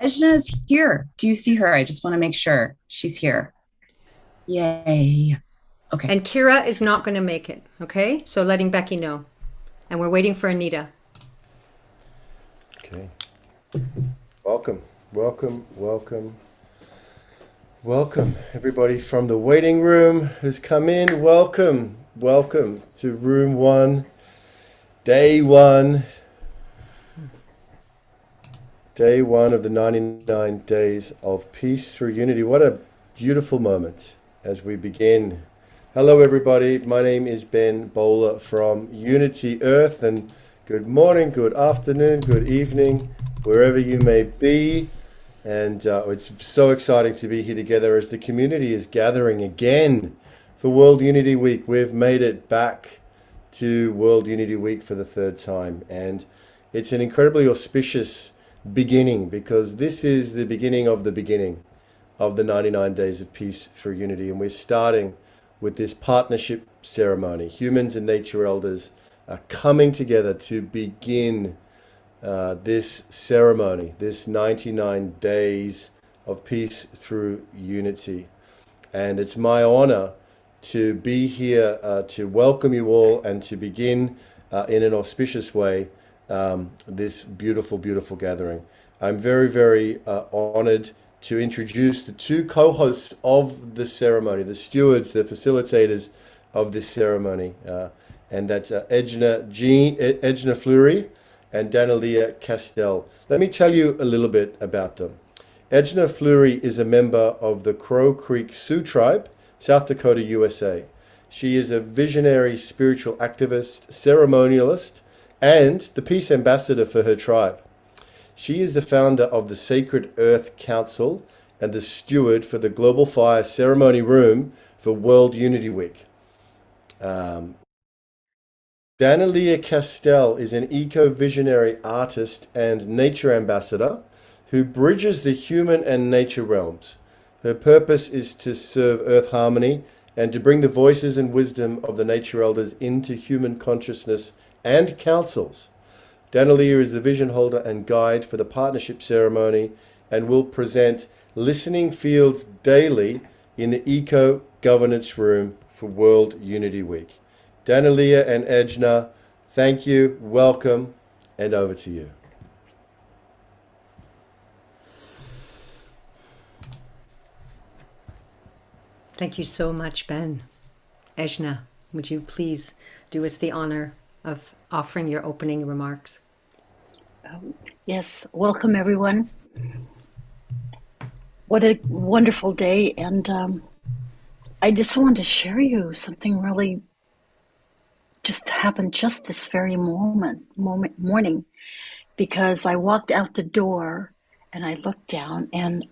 Ejna is here. Do you see her? I just want to make sure she's here. Yay. Okay. And Kira is not going to make it, okay? So letting Becky know. And we're waiting for Anita. Okay. Welcome, welcome, welcome, welcome. Everybody from the waiting room who's come in, welcome, welcome to room one, day one, day one of the 99 days of peace through unity. What a beautiful moment as we begin. Hello, everybody. My name is Ben Bowler from Unity Earth, and good morning, good afternoon, good evening, wherever you may be. And it's so exciting to be here together as the community is gathering again for World Unity Week. We've made it back to World Unity Week for the third time, and it's an incredibly auspicious beginning because this is the beginning of the 99 Days of Peace through Unity, and we're starting with this partnership ceremony. Humans and nature elders are coming together to begin this ceremony, this 99 days of peace through unity. And it's my honor to be here to welcome you all and to begin in an auspicious way this beautiful, beautiful gathering. I'm very, very honored to introduce the two co-hosts of the ceremony, the stewards, the facilitators of this ceremony, and that's Edna Fleury and Danalia Castell. Let me tell you a little bit about them. Edna Fleury is a member of the Crow Creek Sioux Tribe, South Dakota, USA. She is a visionary spiritual activist, ceremonialist, and the peace ambassador for her tribe. She is the founder of the Sacred Earth Council and the steward for the Global Fire Ceremony Room for World Unity Week. Danalia Castell is an eco-visionary artist and nature ambassador who bridges the human and nature realms. Her purpose is to serve Earth harmony and to bring the voices and wisdom of the nature elders into human consciousness and councils. Danalia is the vision holder and guide for the partnership ceremony and will present listening fields daily in the Eco Governance Room for World Unity Week. Danalia and Edna, thank you, welcome, and over to you. Thank you so much, Ben. Ejna, would you please do us the honor of offering your opening remarks? Yes, welcome everyone. What a wonderful day, and I just want to share you something really just happened just this very morning, because I walked out the door and I looked down, and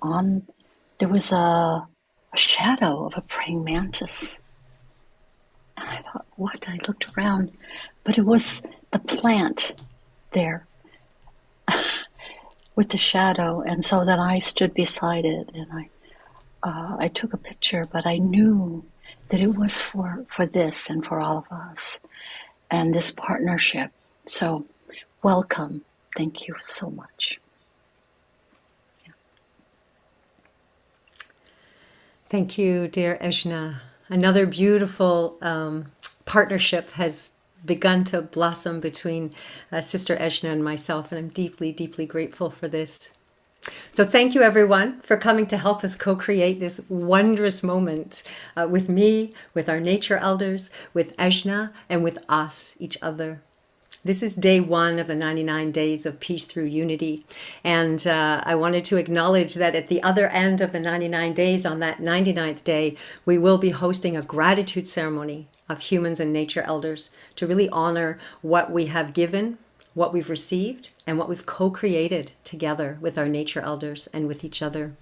there was a shadow of a praying mantis. And I thought, what? I looked around, but it was the plant there with the shadow. And so then I stood beside it and I took a picture, but I knew that it was for this and for all of us and this partnership. So welcome. Thank you so much. Thank you, dear Ejna. Another beautiful partnership has begun to blossom between Sister Ejna and myself, and I'm deeply, deeply grateful for this. So thank you, everyone, for coming to help us co-create this wondrous moment with me, with our nature elders, with Ejna, and with us, each other. This is day one of the 99 days of peace through unity. And I wanted to acknowledge that at the other end of the 99 days, on that 99th day, we will be hosting a gratitude ceremony of humans and nature elders to really honor what we have given, what we've received, and what we've co-created together with our nature elders and with each other.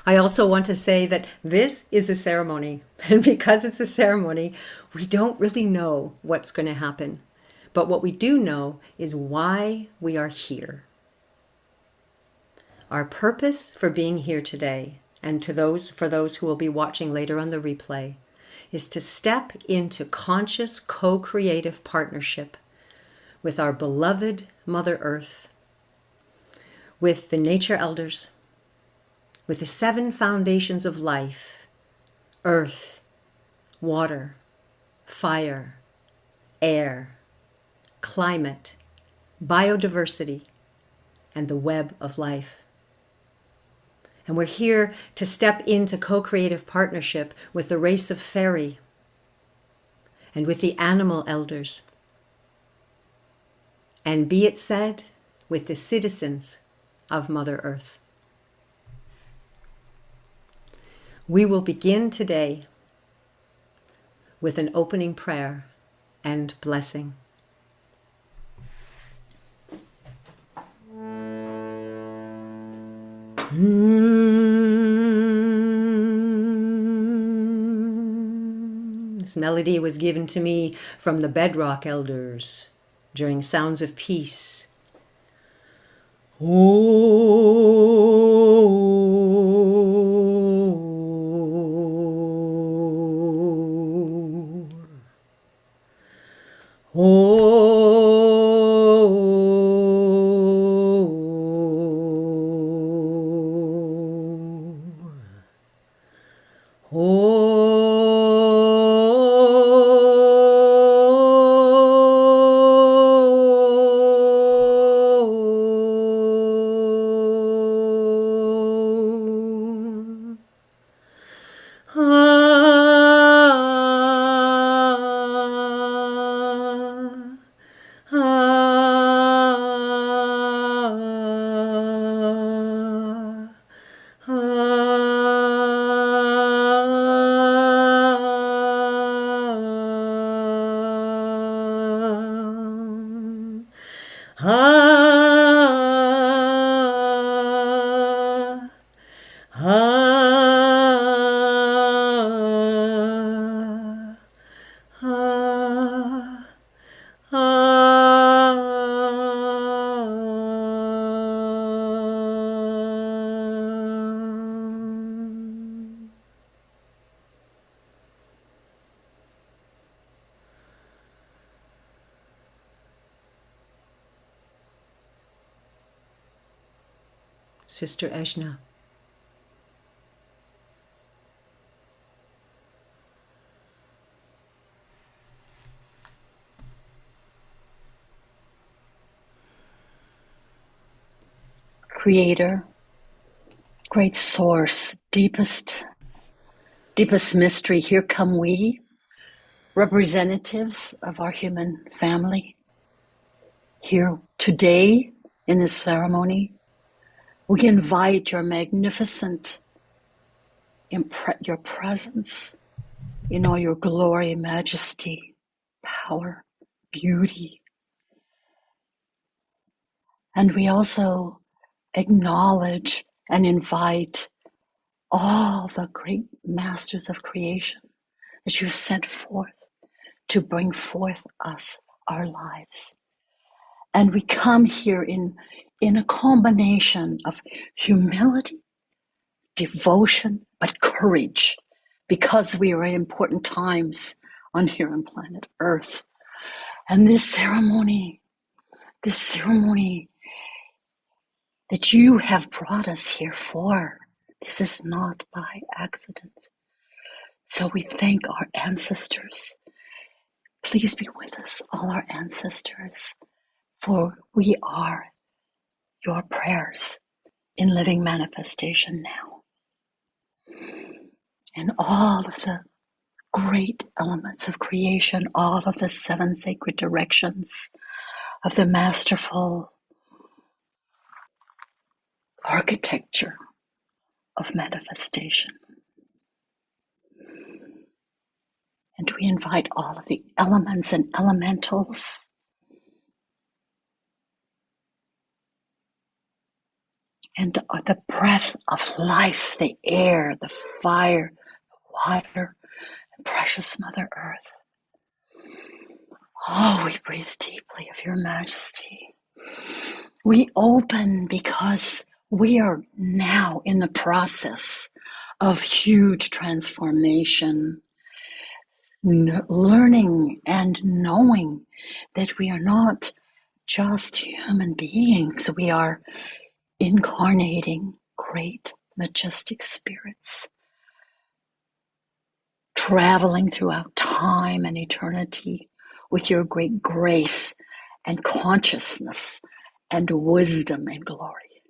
I also want to say that this is a ceremony. And because it's a ceremony, we don't really know what's going to happen. But what we do know is why we are here. Our purpose for being here today, and for those who will be watching later on the replay, is to step into conscious co-creative partnership with our beloved Mother Earth. with the nature elders, with the 7 foundations of life: earth, water, fire, air, climate, biodiversity, and the web of life. And we're here to step into co-creative partnership with the race of fairy and with the animal elders. And be it said, with the citizens of Mother Earth. We will begin today with an opening prayer and blessing. This melody was given to me from the Bedrock Elders during Sounds of Peace. Sister Eshna. Creator, great source, deepest mystery, here come we, representatives of our human family. Here today in this ceremony, we invite your magnificent, your presence in all your glory, majesty, power, beauty. And we also acknowledge and invite all the great masters of creation that you sent forth to bring forth us, our lives. And we come here in a combination of humility, devotion, but courage, because we are at important times on here on planet Earth. And this ceremony that you have brought us here for, this is not by accident. So we thank our ancestors. Please be with us, all our ancestors, for we are your prayers in living manifestation now. And all of the great elements of creation, all of the 7 sacred directions of the masterful architecture of manifestation. And we invite all of the elements and elementals and the breath of life, the air, the fire, the water, and precious Mother Earth. Oh, we breathe deeply of your majesty. We open because we are now in the process of huge transformation, learning and knowing that we are not just human beings. We are incarnating great, majestic spirits, traveling throughout time and eternity with your great grace and consciousness and wisdom and glory.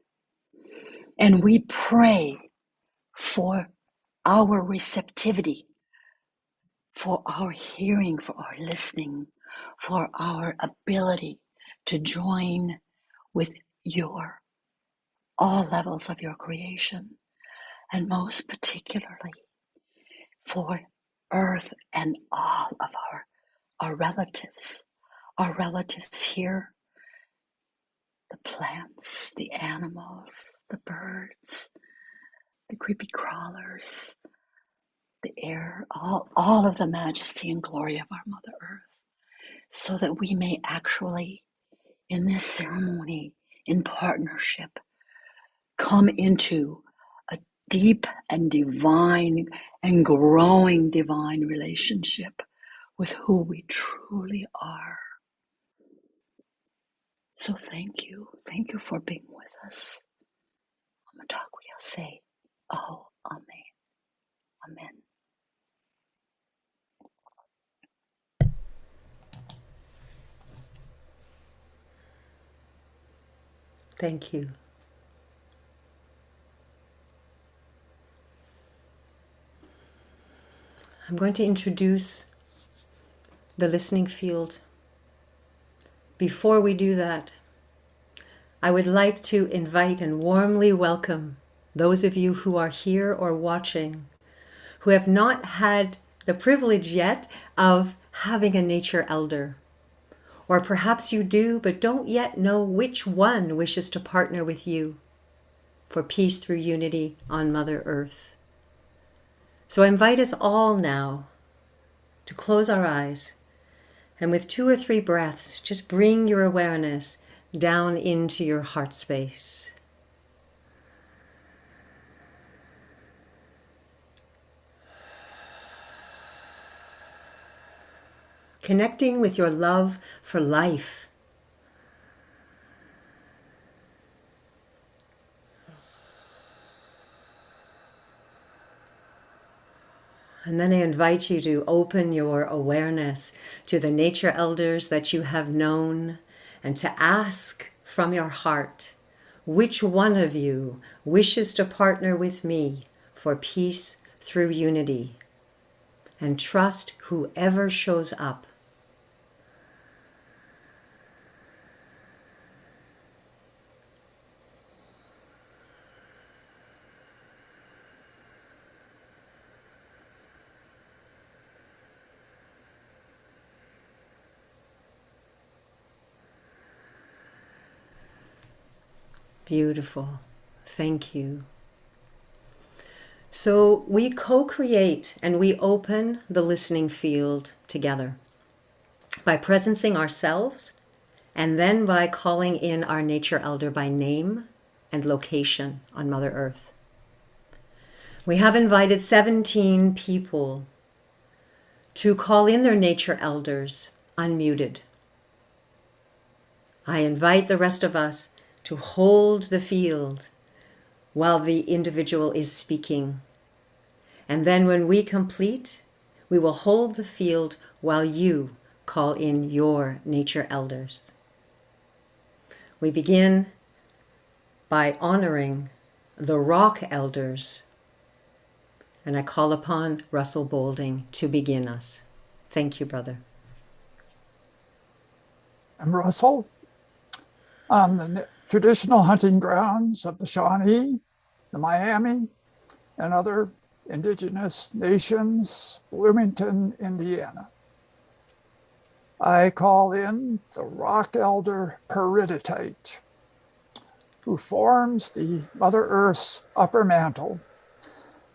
And we pray for our receptivity, for our hearing, for our listening, for our ability to join with your all levels of your creation, and most particularly for Earth and all of our relatives here, the plants, the animals, the birds, the creepy crawlers, the air, all of the majesty and glory of our Mother Earth, so that we may actually, in this ceremony, in partnership, come into a deep and divine and growing divine relationship with who we truly are. So thank you. Thank you for being with us. Amatakuya say, oh, amen. Amen. Thank you. I'm going to introduce the listening field. Before we do that, I would like to invite and warmly welcome those of you who are here or watching who have not had the privilege yet of having a nature elder. Or perhaps you do, but don't yet know which one wishes to partner with you for peace through unity on Mother Earth. So I invite us all now to close our eyes and with 2 or 3 breaths, just bring your awareness down into your heart space. Connecting with your love for life. And then I invite you to open your awareness to the nature elders that you have known and to ask from your heart, which one of you wishes to partner with me for peace through unity? And trust whoever shows up. Beautiful. Thank you. So we co-create and we open the listening field together by presencing ourselves and then by calling in our nature elder by name and location on Mother Earth. We have invited 17 people to call in their nature elders unmuted. I invite the rest of us to hold the field while the individual is speaking. And then when we complete, we will hold the field while you call in your nature elders. We begin by honoring the rock elders. And I call upon Russell Boulding to begin us. Thank you, brother. I'm Russell. On the traditional hunting grounds of the Shawnee, the Miami, and other indigenous nations, Bloomington, Indiana. I call in the rock elder Peridotite, who forms the Mother Earth's upper mantle,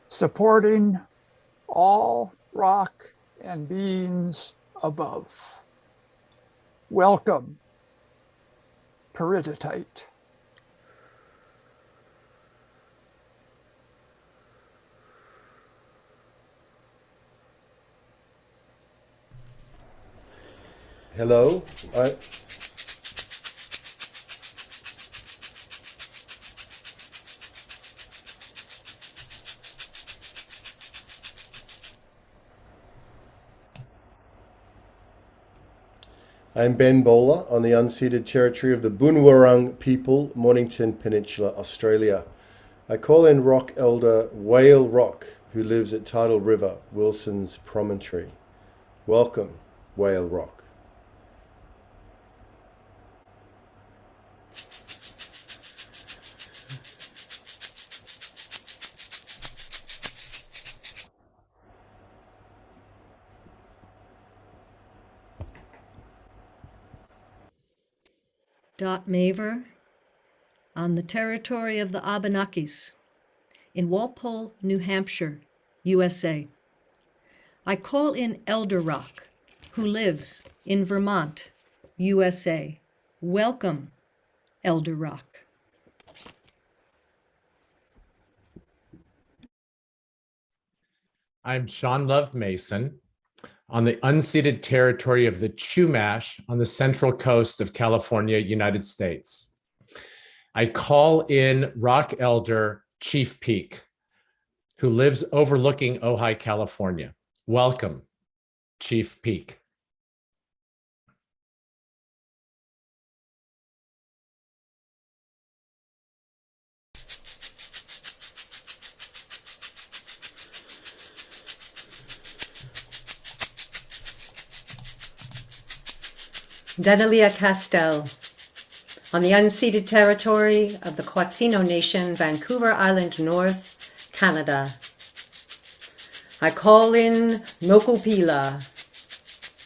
supporting all rock and beings above. Welcome, Peridotite. Hello. I'm Ben Bowler on the unceded territory of the Boonwurrung people, Mornington Peninsula, Australia. I call in Rock Elder Whale Rock, who lives at Tidal River, Wilson's Promontory. Welcome, Whale Rock. Dot Maver on the territory of the Abenakis in Walpole, New Hampshire, USA. I call in Elder Rock, who lives in Vermont, USA. Welcome, Elder Rock. I'm Sean Love Mason on the unceded territory of the Chumash on the central coast of California, United States. I call in Rock Elder Chief Peak, who lives overlooking Ojai, California. Welcome, Chief Peak. Dadalia Castell, on the unceded territory of the Quatsino Nation, Vancouver Island, North, Canada. I call in Nokopila,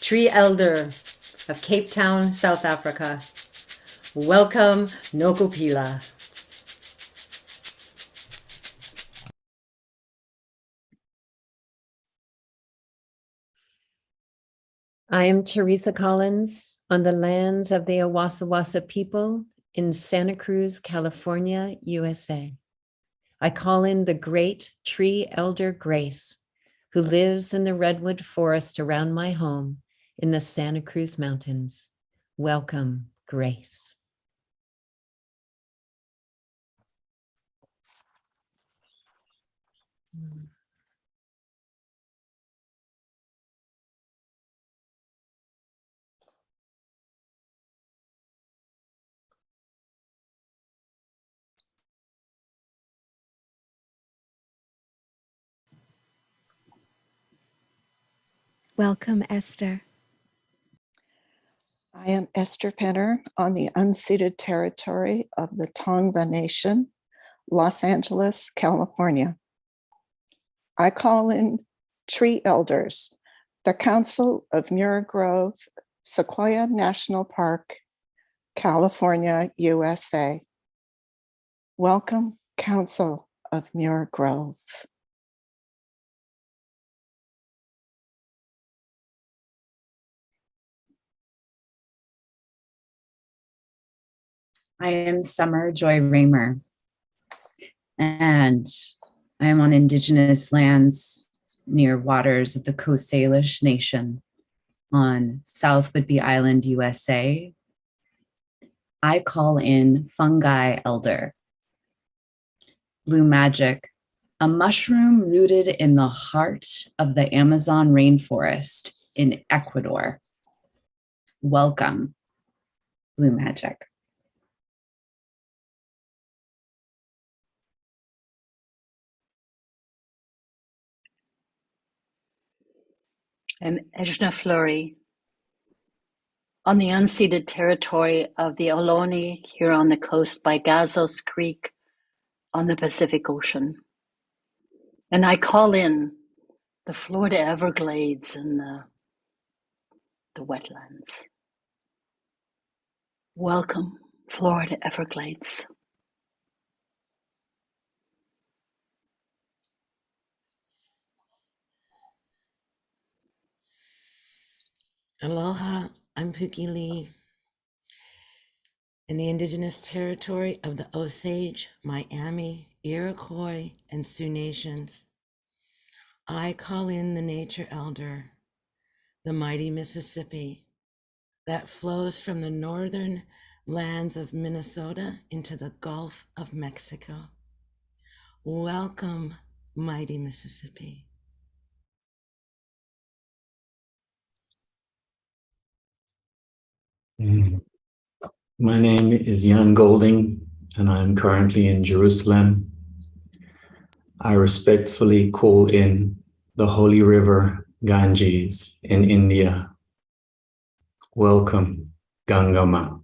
Tree Elder of Cape Town, South Africa. Welcome, Nokopila. I am Teresa Collins on the lands of the Awasawasa people in Santa Cruz, California, USA. I call in the great tree elder Grace, who lives in the redwood forest around my home in the Santa Cruz Mountains. Welcome, Grace. Welcome, Esther. I am Esther Penner on the unceded territory of the Tongva Nation, Los Angeles, California. I call in tree elders, the Council of Muir Grove, Sequoia National Park, California, USA. Welcome, Council of Muir Grove. I am Summer Joy Raymer, and I am on Indigenous lands near waters of the Coast Salish Nation on South Whidbey Island, USA. I call in Fungi Elder, Blue Magic, a mushroom rooted in the heart of the Amazon rainforest in Ecuador. Welcome, Blue Magic. I'm Ejna Fleury on the unceded territory of the Ohlone here on the coast by Gazos Creek on the Pacific Ocean. And I call in the Florida Everglades and the wetlands. Welcome, Florida Everglades. Aloha, I'm Pookie Lee in the indigenous territory of the Osage, Miami, Iroquois, and Sioux Nations. I call in the nature elder, the mighty Mississippi that flows from the northern lands of Minnesota into the Gulf of Mexico. Welcome, mighty Mississippi. Mm. My name is Jan Golding, and I'm currently in Jerusalem. I respectfully call in the holy river Ganges in India. Welcome, Gangama.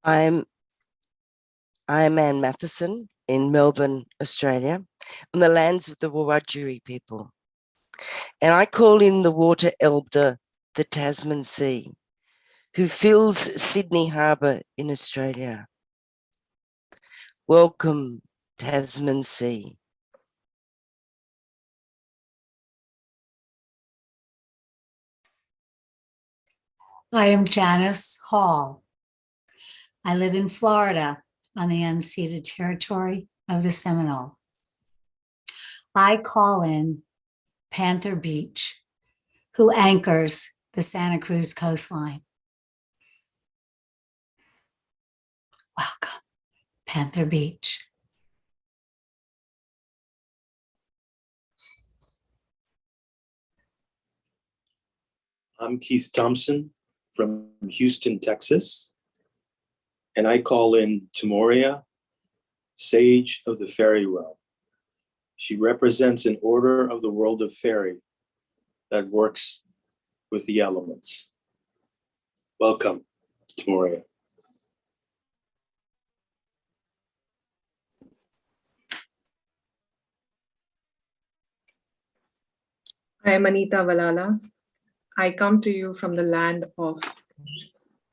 I'm Anne Matheson in Melbourne, Australia, on the lands of the Wiradjuri people. And I call in the water elder, the Tasman Sea, who fills Sydney Harbour in Australia. Welcome, Tasman Sea. I am Janice Hall. I live in Florida on the unceded territory of the Seminole. I call in Panther Beach, who anchors the Santa Cruz coastline. Welcome, Panther Beach. I'm Keith Thompson from Houston, Texas, and I call in Timoria, Sage of the Fairy Realm. She represents an order of the world of fairy that works with the elements. Welcome, Timoria. I am Anita Valala. I come to you from the land of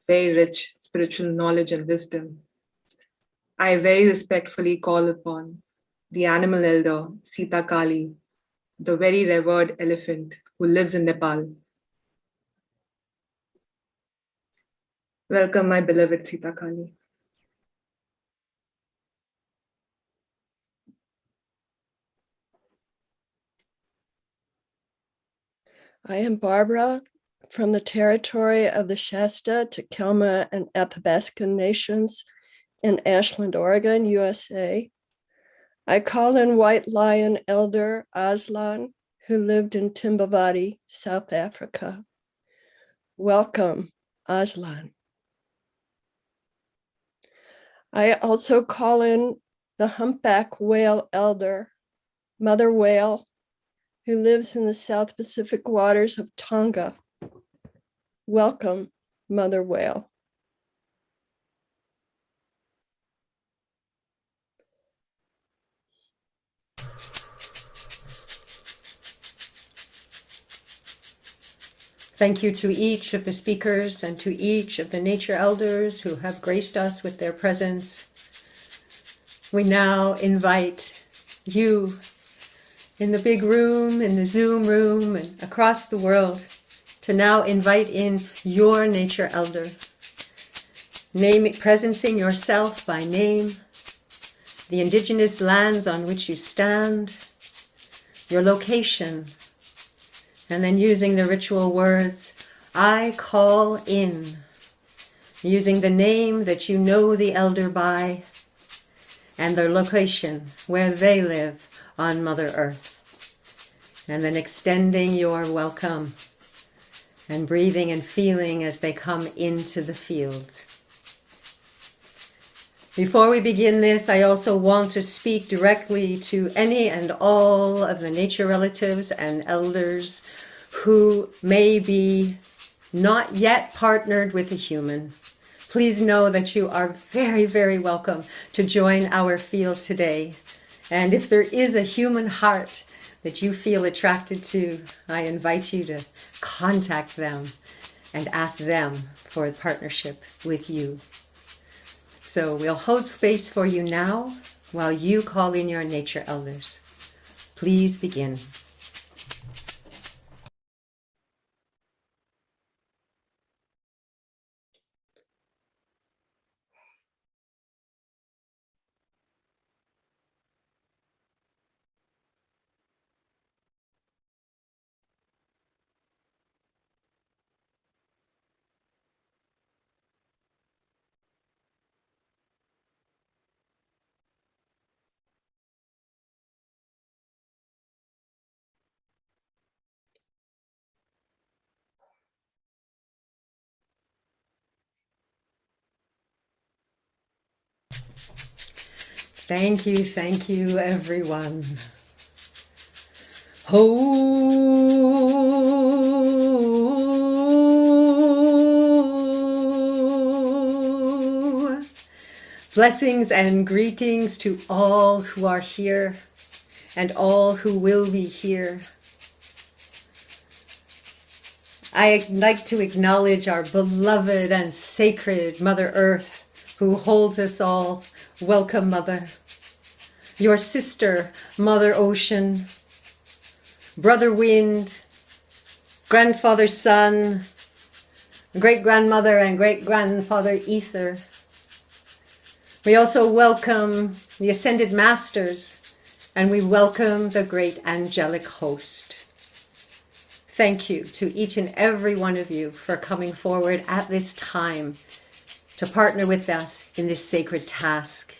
very rich spiritual knowledge and wisdom. I very respectfully call upon the animal elder, Sita Kali, the very revered elephant who lives in Nepal. Welcome, my beloved Sita Kali. I am Barbara from the territory of the Shasta, Takelma, and Athabascan nations in Ashland, Oregon, USA. I call in White Lion Elder Aslan, who lived in Timbavati, South Africa. Welcome, Aslan. I also call in the humpback whale elder, Mother Whale, who lives in the South Pacific waters of Tonga. Welcome, Mother Whale. Thank you to each of the speakers and to each of the nature elders who have graced us with their presence. We now invite you in the big room, in the Zoom room, and across the world to now invite in your nature elder. Presencing yourself by name, the indigenous lands on which you stand, your location, and then using the ritual words, I call in, using the name that you know the elder by, and their location where they live on Mother Earth. And then extending your welcome and breathing and feeling as they come into the field. Before we begin this, I also want to speak directly to any and all of the nature relatives and elders who may be not yet partnered with a human. Please know that you are very, very welcome to join our field today. And if there is a human heart that you feel attracted to, I invite you to contact them and ask them for a partnership with you. So we'll hold space for you now while you call in your nature elders. Please begin. Thank you, everyone. Ho! Blessings and greetings to all who are here and all who will be here. I'd like to acknowledge our beloved and sacred Mother Earth, who holds us all. Welcome, Mother. Your sister, Mother Ocean, Brother Wind, Grandfather Sun, great-grandmother and great-grandfather Ether. We also welcome the Ascended Masters, and we welcome the great angelic host. Thank you to each and every one of you for coming forward at this time to partner with us in this sacred task.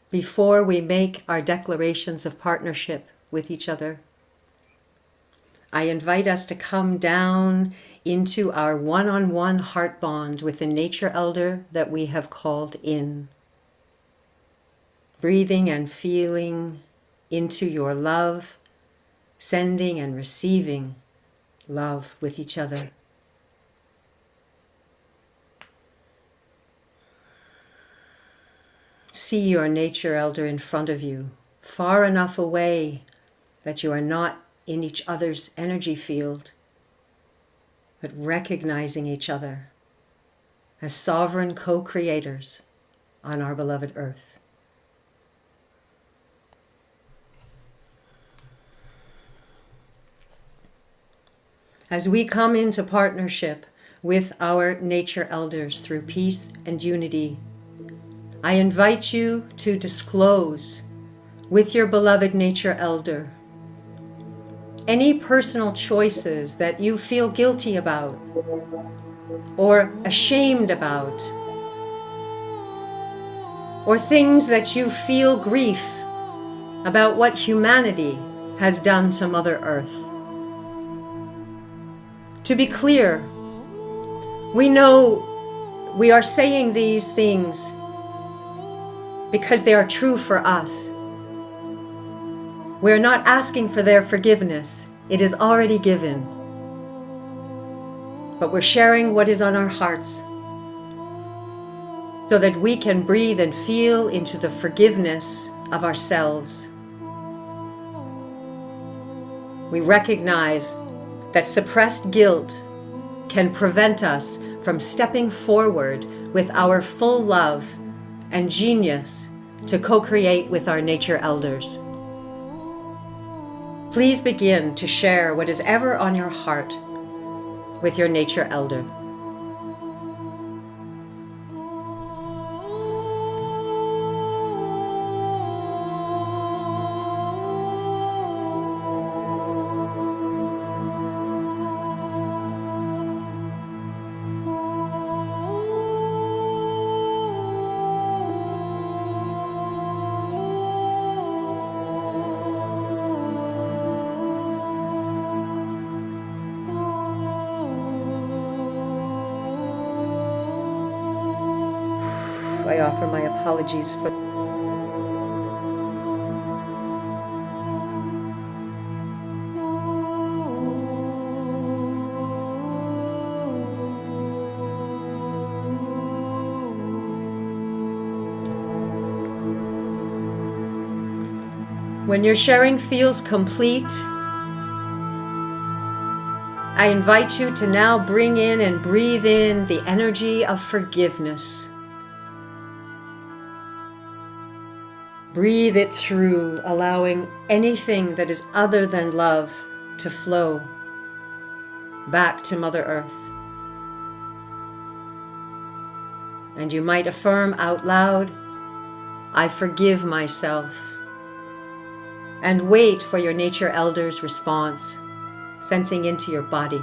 Before we make our declarations of partnership with each other, I invite us to come down into our one-on-one heart bond with the nature elder that we have called in. Breathing and feeling into your love, sending and receiving love with each other. See your nature elder in front of you, far enough away that you are not in each other's energy field, but recognizing each other as sovereign co-creators on our beloved earth. As we come into partnership with our nature elders through peace and unity, I invite you to disclose with your beloved nature elder any personal choices that you feel guilty about or ashamed about, or things that you feel grief about what humanity has done to Mother Earth. To be clear, we know we are saying these things because they are true for us. We're not asking for their forgiveness. It is already given. But we're sharing what is on our hearts so that we can breathe and feel into the forgiveness of ourselves. We recognize that suppressed guilt can prevent us from stepping forward with our full love and genius to co-create with our nature elders. Please begin to share what is ever on your heart with your nature elder. I offer my apologies for when your sharing feels complete. I invite you to now bring in and breathe in the energy of forgiveness. Breathe it through, allowing anything that is other than love to flow back to Mother Earth. And you might affirm out loud, I forgive myself. And wait for your nature elder's response, sensing into your body.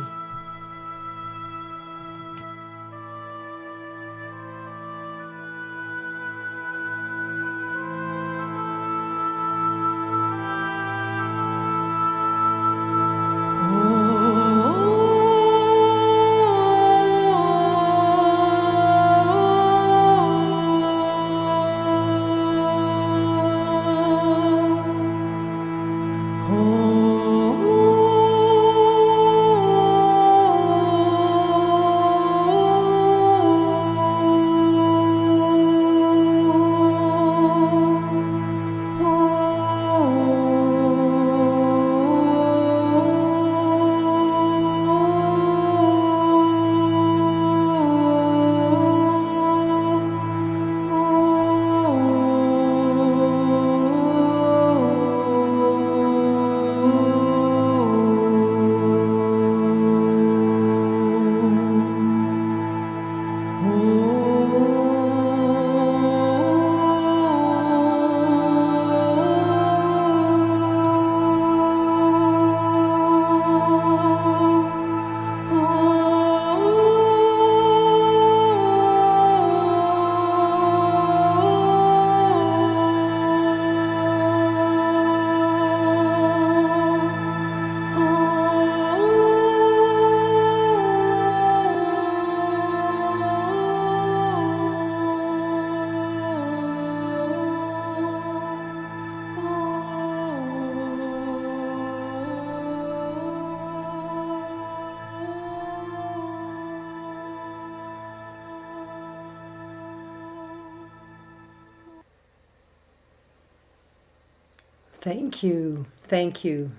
Thank you. Thank you.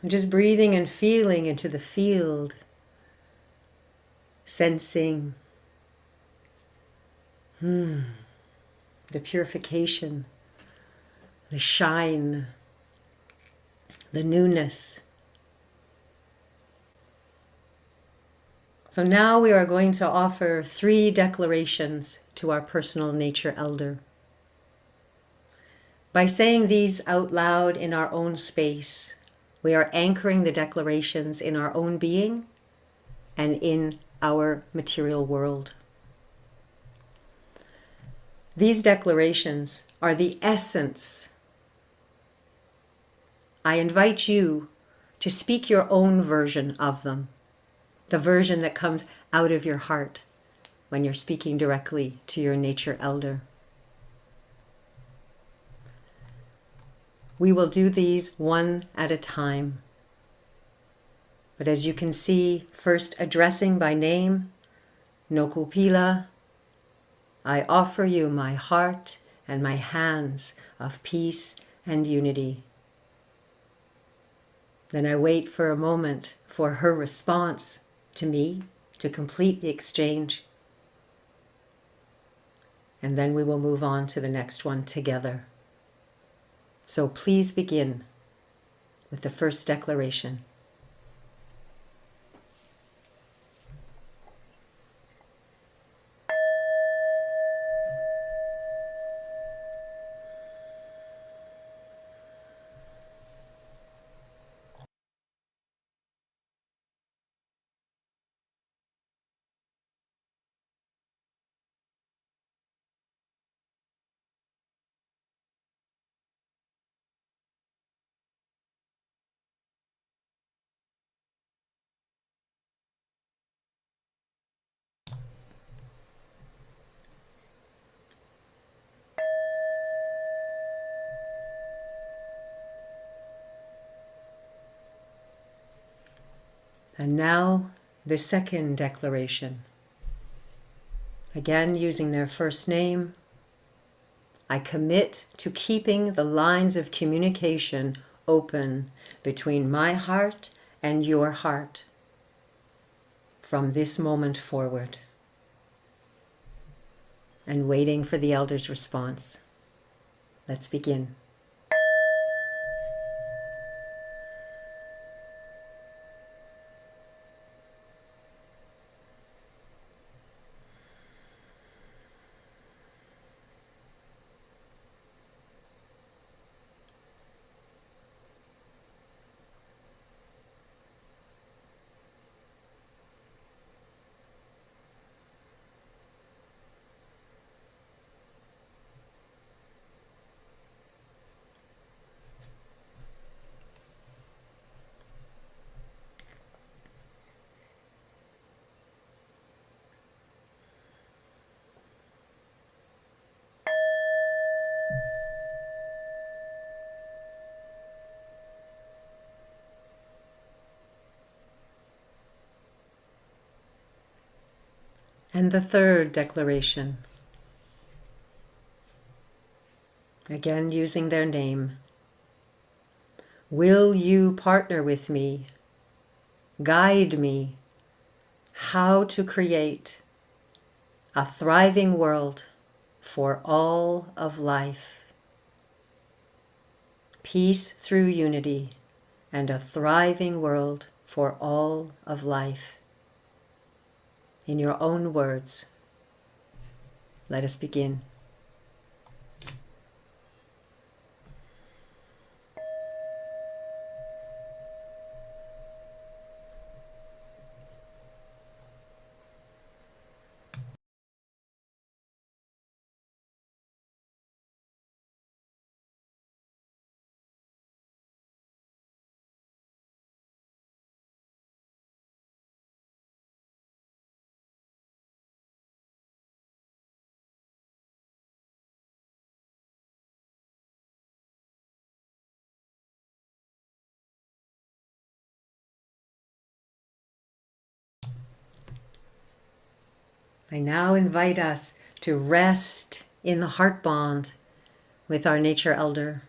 And just breathing and feeling into the field, sensing the purification, the shine, the newness. So now we are going to offer 3 declarations to our personal nature elder. By saying these out loud in our own space, we are anchoring the declarations in our own being and in our material world. These declarations are the essence. I invite you to speak your own version of them, the version that comes out of your heart when you're speaking directly to your nature elder. We will do these one at a time. But as you can see, first addressing by name, Nokupila, I offer you my heart and my hands of peace and unity. Then I wait for a moment for her response to me to complete the exchange. And then we will move on to the next one together. So please begin with the first declaration. And now the second declaration. Again, using their first name, I commit to keeping the lines of communication open between my heart and your heart from this moment forward. And waiting for the elder's response. Let's begin. And the third declaration. Again, using their name. Will you partner with me, guide me how to create a thriving world for all of life? Peace through unity and a thriving world for all of life. In your own words, let us begin. I now invite us to rest in the heart bond with our nature elder,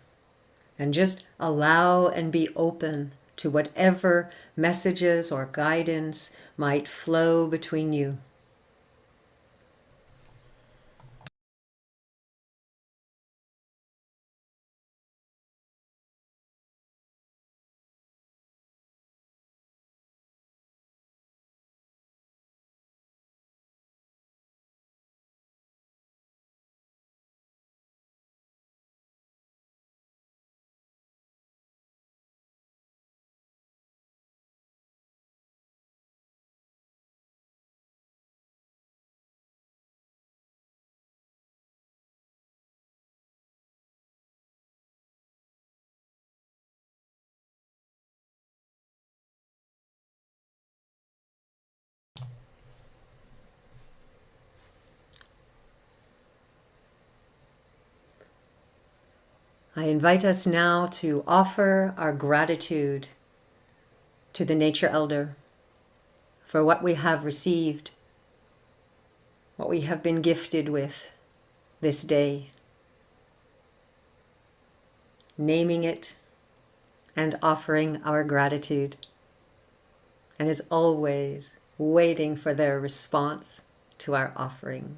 and just allow and be open to whatever messages or guidance might flow between you. I invite us now to offer our gratitude to the Nature Elder for what we have received, what we have been gifted with this day, naming it and offering our gratitude, and as always, waiting for their response to our offering.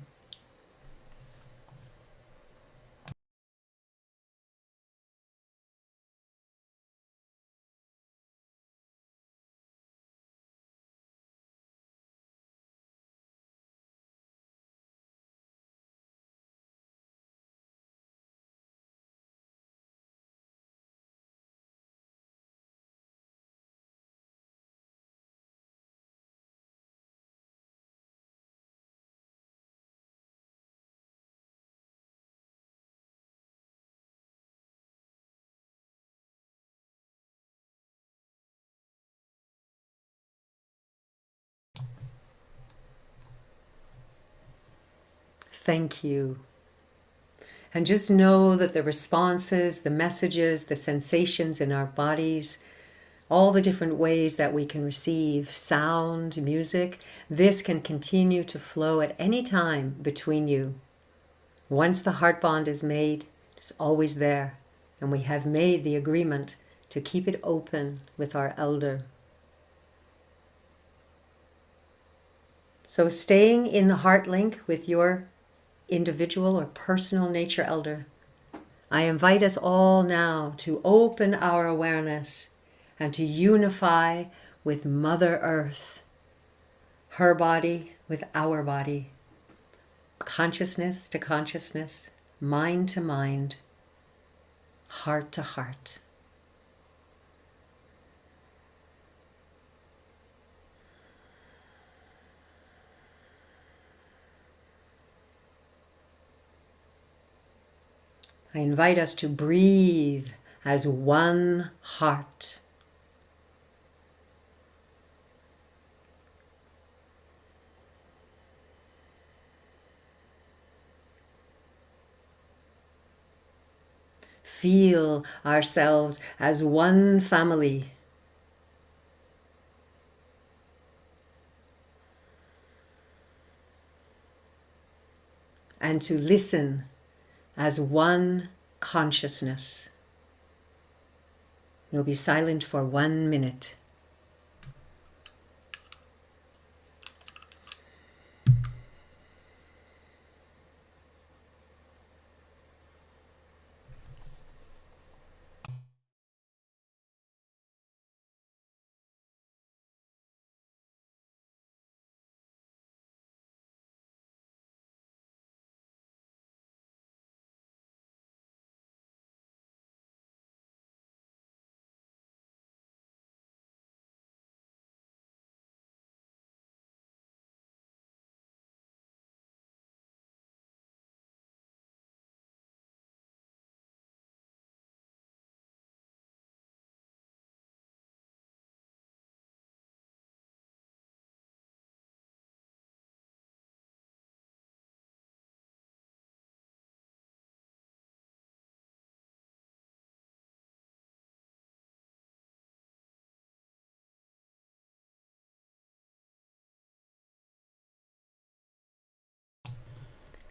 Thank you. And just know that the responses, the messages, the sensations in our bodies, all the different ways that we can receive sound, music, this can continue to flow at any time between you. Once the heart bond is made, it's always there. And we have made the agreement to keep it open with our elder. So staying in the heart link with your individual or personal nature elder, I invite us all now to open our awareness and to unify with Mother Earth, her body with our body, consciousness to consciousness, mind to mind, heart to heart. I invite us to breathe as one heart. Feel ourselves as one family. And to listen as one consciousness. We'll be silent for 1 minute.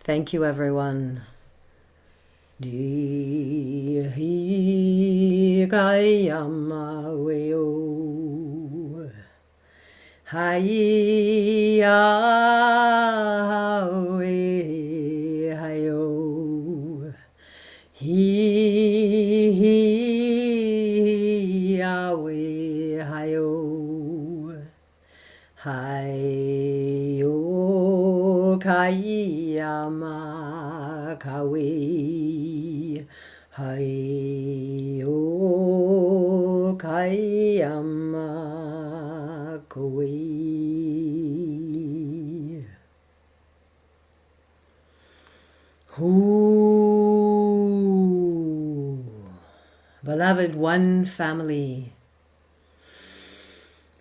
Thank you, everyone. Di hi kayama weo. Hai ya we hayo. Hi ya we hayo. Hayo kayama kawe. Hayo kayama kawe. Who, beloved one family,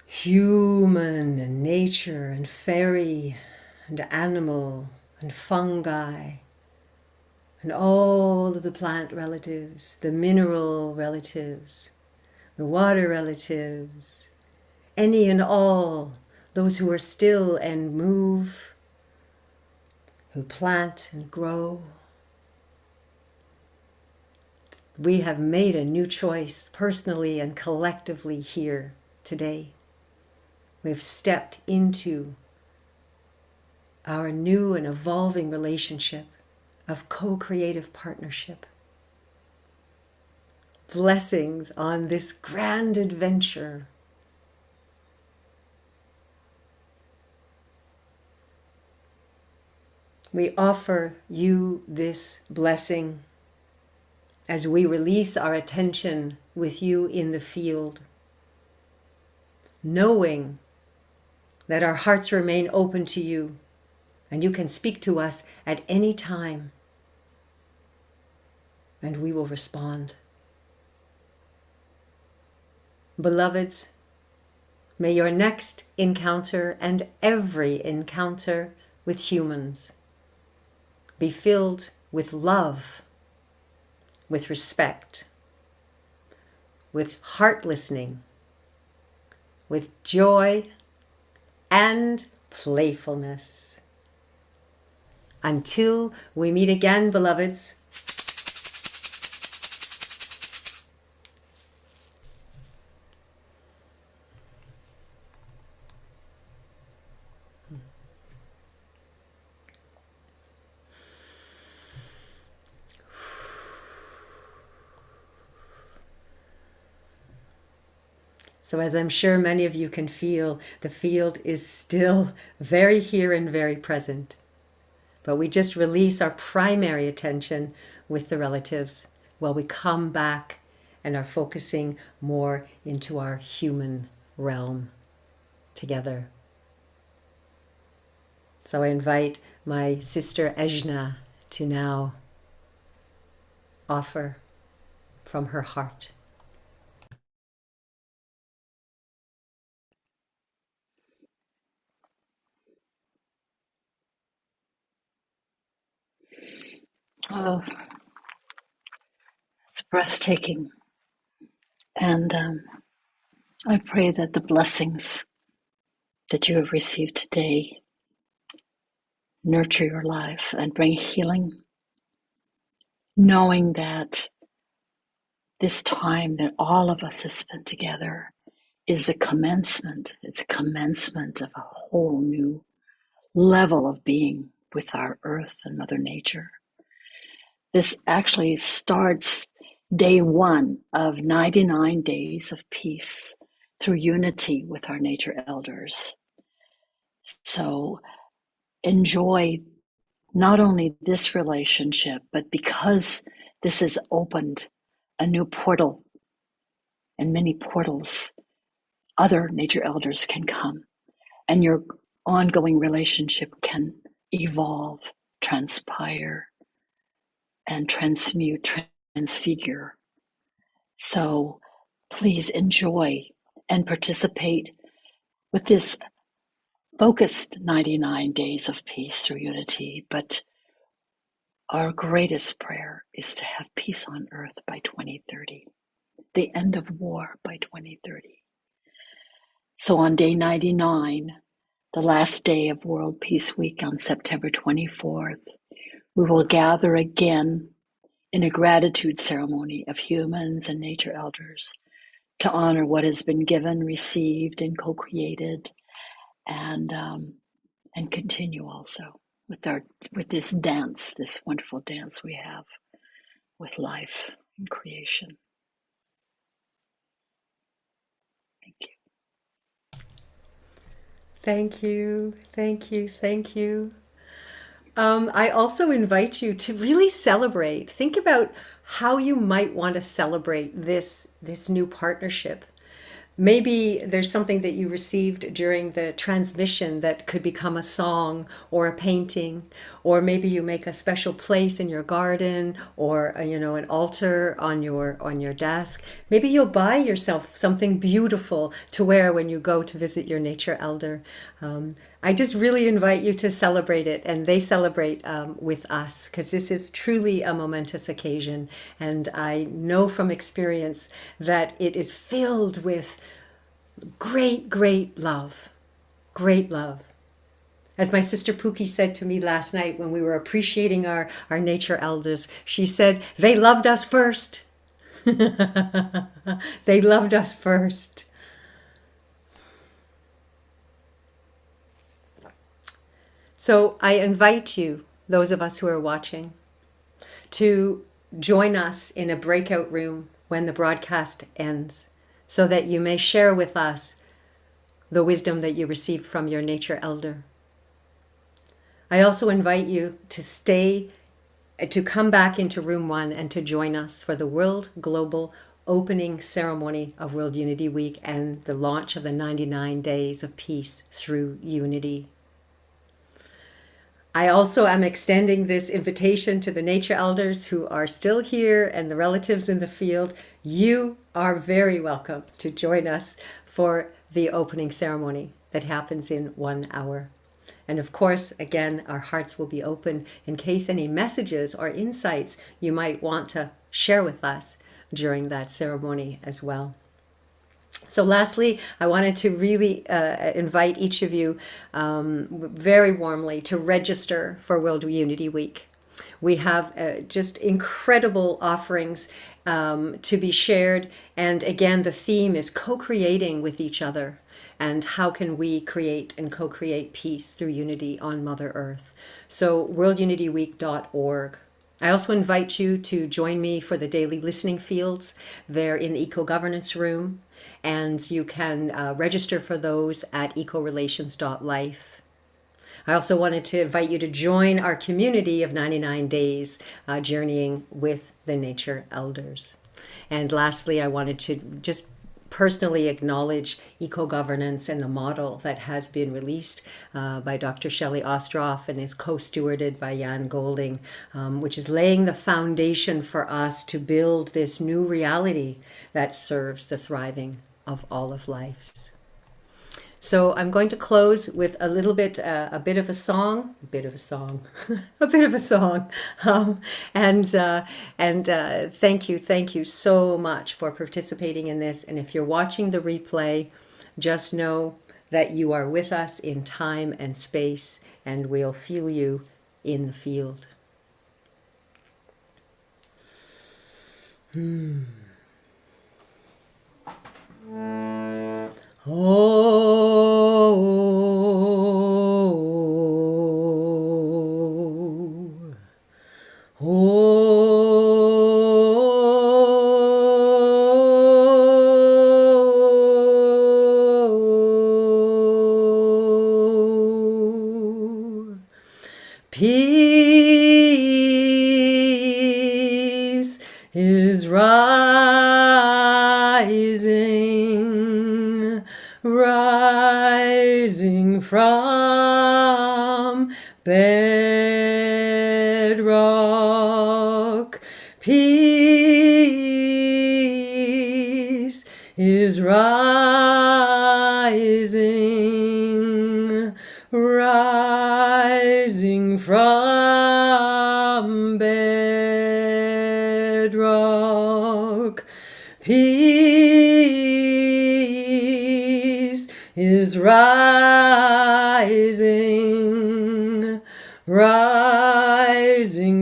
human and nature and fairy and animal and fungi and all of the plant relatives, the mineral relatives, the water relatives, any and all those who are still and move, who plant and grow. We have made a new choice personally and collectively here today. We've stepped into our new and evolving relationship of co-creative partnership. Blessings on this grand adventure. We offer you this blessing as we release our attention with you in the field, knowing that our hearts remain open to you and you can speak to us at any time and we will respond. Beloveds, may your next encounter and every encounter with humans be filled with love, with respect, with heart listening, with joy and playfulness. Until we meet again, beloveds. So as I'm sure many of you can feel, the field is still very here and very present. But we just release our primary attention with the relatives while we come back and are focusing more into our human realm together. So I invite my sister Ejna to now offer from her heart. Oh, it's breathtaking. And I pray that the blessings that you have received today nurture your life and bring healing, knowing that this time that all of us have spent together is the commencement. It's a commencement of a whole new level of being with our earth and Mother Nature. This actually starts day one of 99 days of peace through unity with our nature elders. So enjoy not only this relationship, but because this has opened a new portal and many portals, other nature elders can come and your ongoing relationship can evolve, transpire, and transmute, transfigure. So please enjoy and participate with this focused 99 days of peace through unity. But our greatest prayer is to have peace on earth by 2030, the end of war by 2030. So on day 99, the last day of World Peace Week on September 24th, we will gather again in a gratitude ceremony of humans and nature elders to honor what has been given, received, and co-created, and continue also with this dance, this wonderful dance we have with life and creation. Thank you. Thank you, thank you, thank you. I also invite you to really celebrate. Think about how you might want to celebrate this new partnership. Maybe there's something that you received during the transmission that could become a song or a painting, or maybe you make a special place in your garden, or an altar on your desk. Maybe you'll buy yourself something beautiful to wear when you go to visit your nature elder. I just really invite you to celebrate it, and they celebrate with us, because this is truly a momentous occasion. And I know from experience that it is filled with great, great love, great love. As my sister Pookie said to me last night when we were appreciating our nature elders, she said, they loved us first. They loved us first. So I invite you, those of us who are watching, to join us in a breakout room when the broadcast ends, so that you may share with us the wisdom that you received from your nature elder. I also invite you to come back into room 1 and to join us for the World Global opening ceremony of World Unity Week and the launch of the 99 Days of Peace through Unity. I also am extending this invitation to the nature elders who are still here and the relatives in the field. You are very welcome to join us for the opening ceremony that happens in 1 hour. And of course, again, our hearts will be open in case any messages or insights you might want to share with us during that ceremony as well. So lastly, I wanted to really invite each of you very warmly to register for World Unity Week. We have just incredible offerings to be shared. And again, the theme is co-creating with each other. And how can we create and co-create peace through unity on Mother Earth? So worldunityweek.org. I also invite you to join me for the daily listening fields. They're in the eco-governance room. And you can register for those at ecorelations.life. I also wanted to invite you to join our community of 99 days journeying with the nature elders. And lastly, I wanted to just personally acknowledge eco-governance and the model that has been released by Dr. Shelley Ostroff and is co-stewarded by Jan Golding, which is laying the foundation for us to build this new reality that serves the thriving of all of life. So I'm going to close with a bit of a song. And thank you so much for participating in this. And if you're watching the replay, just know that you are with us in time and space, and we'll feel you in the field. Peace is rising from bedrock. Peace is rising from bedrock. Peace is rising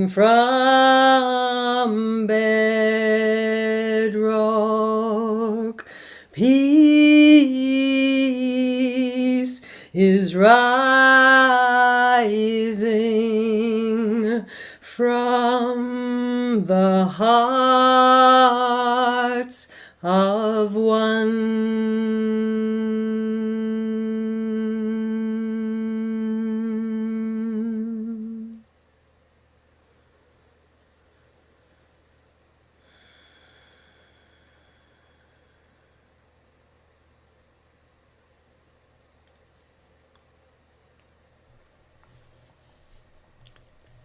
from Peace is rising from the hearts of one.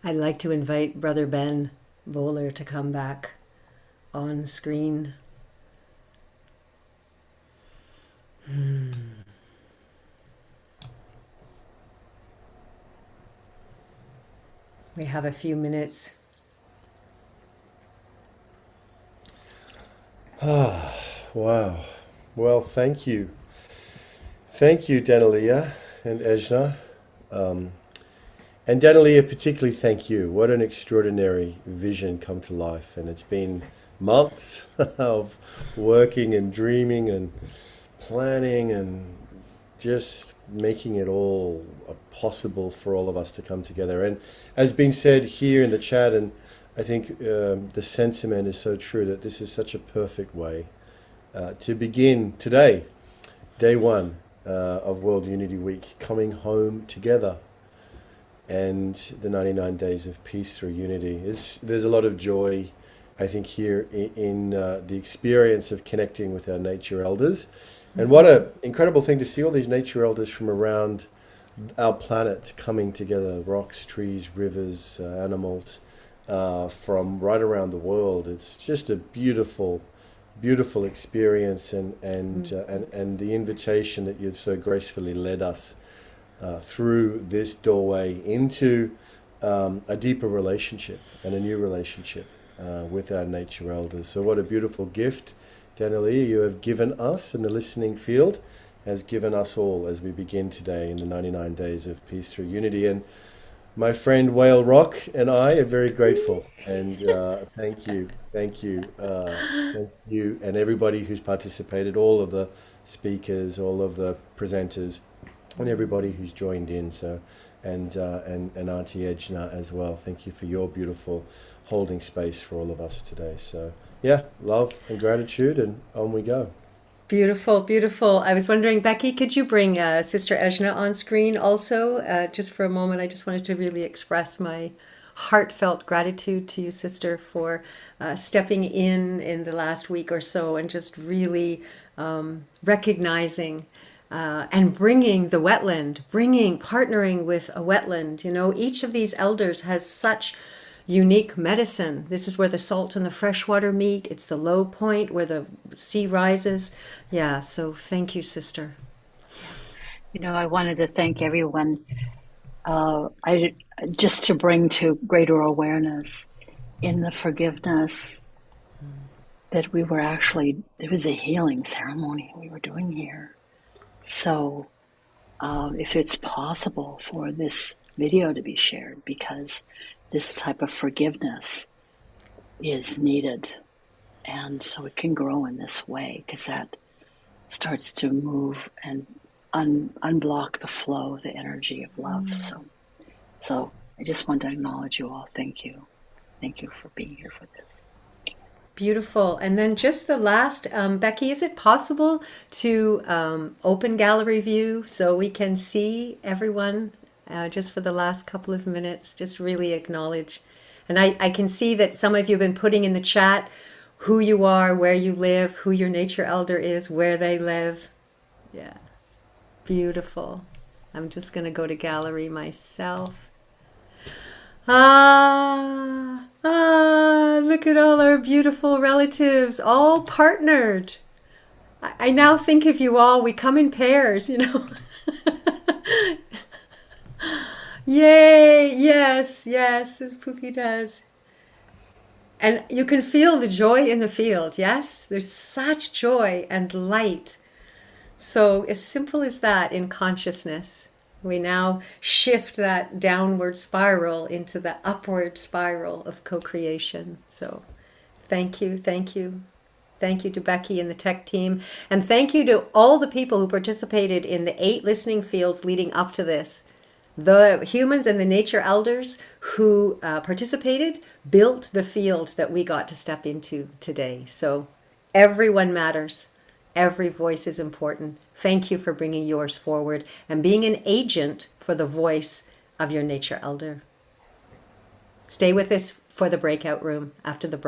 I'd like to invite Brother Ben Bowler to come back on screen. We have a few minutes. Wow. Well, thank you. Thank you, Danalia and Ejna. And Danalia, particularly thank you. What an extraordinary vision come to life. And it's been months of working and dreaming and planning and just making it all possible for all of us to come together. And as been said here in the chat, and I think the sentiment is so true, that this is such a perfect way to begin today, day one of World Unity Week, coming home together, and the 99 days of peace through unity. There's a lot of joy, I think, here in the experience of connecting with our nature elders. And what an incredible thing to see all these nature elders from around our planet coming together, rocks, trees, rivers, animals, from right around the world. It's just a beautiful, beautiful experience, and the invitation that you've so gracefully led us through this doorway into a deeper relationship and a new relationship with our nature elders. So what a beautiful gift, Danalia, you have given us, and the listening field has given us all as we begin today in the 99 days of peace through unity. And my friend Whale Rock and I are very grateful, and thank you, thank you, and everybody who's participated, all of the speakers, all of the presenters, and everybody who's joined in. So, and Auntie Ejna as well. Thank you for your beautiful holding space for all of us today. So, yeah, love and gratitude, and on we go. Beautiful, beautiful. I was wondering, Becky, could you bring Sister Ejna on screen also? Just for a moment, I just wanted to really express my heartfelt gratitude to you, Sister, for stepping in the last week or so, and just really recognizing and bringing the wetland, partnering with a wetland. You know, each of these elders has such unique medicine. This is where the salt and the fresh water meet. It's the low point where the sea rises. Yeah, so thank you, Sister. You know, I wanted to thank everyone. Just to bring to greater awareness in the forgiveness that we were actually, it was a healing ceremony we were doing here. So if it's possible for this video to be shared, because this type of forgiveness is needed, and so it can grow in this way, because that starts to move and unblock the flow, the energy of love. So I just want to acknowledge you all. Thank you for being here for this. Beautiful. And then just the last, Becky, is it possible to open gallery view so we can see everyone just for the last couple of minutes? Just really acknowledge. And I can see that some of you have been putting in the chat who you are, where you live, who your nature elder is, where they live. Yeah, beautiful. I'm just going to go to gallery myself. Look at all our beautiful relatives, all partnered. I now think of you all, we come in pairs, you know. Yay, yes, as Pookie does. And you can feel the joy in the field, yes? There's such joy and light. So as simple as that in consciousness, we now shift that downward spiral into the upward spiral of co-creation. So thank you, thank you. Thank you to Becky and the tech team. And thank you to all the people who participated in the 8 listening fields leading up to this. The humans and the nature elders who participated built the field that we got to step into today. So everyone matters. Every voice is important. Thank you for bringing yours forward and being an agent for the voice of your nature elder. Stay with us for the breakout room after the break.